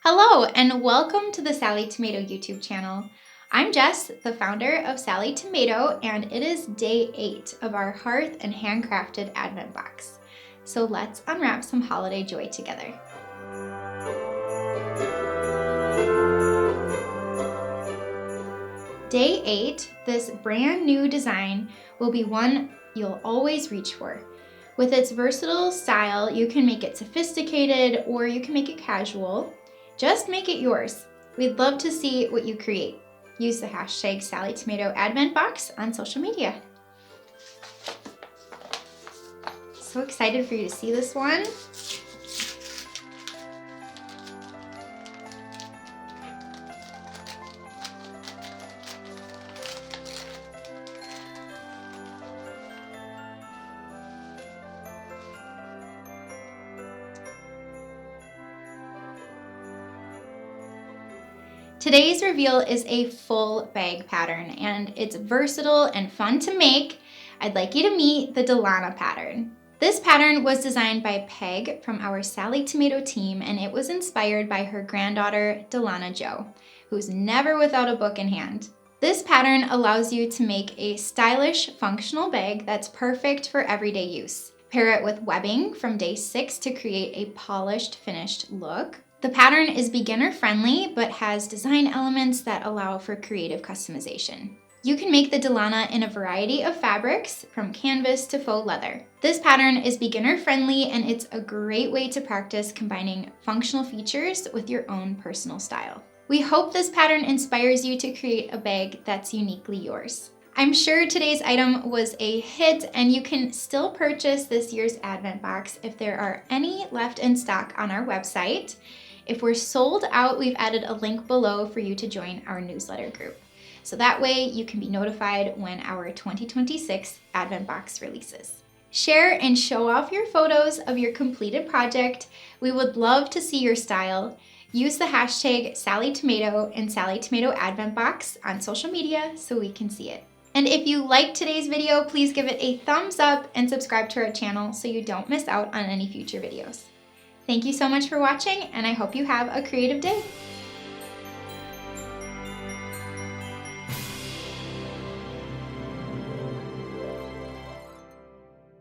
Hello and welcome to the Sallie Tomato YouTube channel. I'm Jess, the founder of Sallie Tomato, and it is day 8 of our Hearth and Handcrafted Advent box. So let's unwrap some holiday joy together. Day 8, this brand new design will be one you'll always reach for. With its versatile style, you can make it sophisticated or you can make it casual. Just make it yours. We'd love to see what you create. Use the hashtag Sallie Tomato Advent Box on social media. So excited for you to see this one. Today's reveal is a full bag pattern and it's versatile and fun to make. I'd like you to meet the Delana pattern. This pattern was designed by Peg from our Sallie Tomato team, and it was inspired by her granddaughter, Delana Jo, who's never without a book in hand. This pattern allows you to make a stylish, functional bag that's perfect for everyday use. Pair it with webbing from day 6 to create a polished, finished look. The pattern is beginner friendly, but has design elements that allow for creative customization. You can make the Delana in a variety of fabrics, from canvas to faux leather. This pattern is beginner friendly, and it's a great way to practice combining functional features with your own personal style. We hope this pattern inspires you to create a bag that's uniquely yours. I'm sure today's item was a hit, and you can still purchase this year's Advent box if there are any left in stock on our website. If we're sold out, we've added a link below for you to join our newsletter group. So that way you can be notified when our 2026 Advent box releases. Share and show off your photos of your completed project. We would love to see your style. Use the hashtag Sallie Tomato and Sallie Tomato Advent box on social media so we can see it. And if you liked today's video, please give it a thumbs up and subscribe to our channel so you don't miss out on any future videos. Thank you so much for watching, and I hope you have a creative day.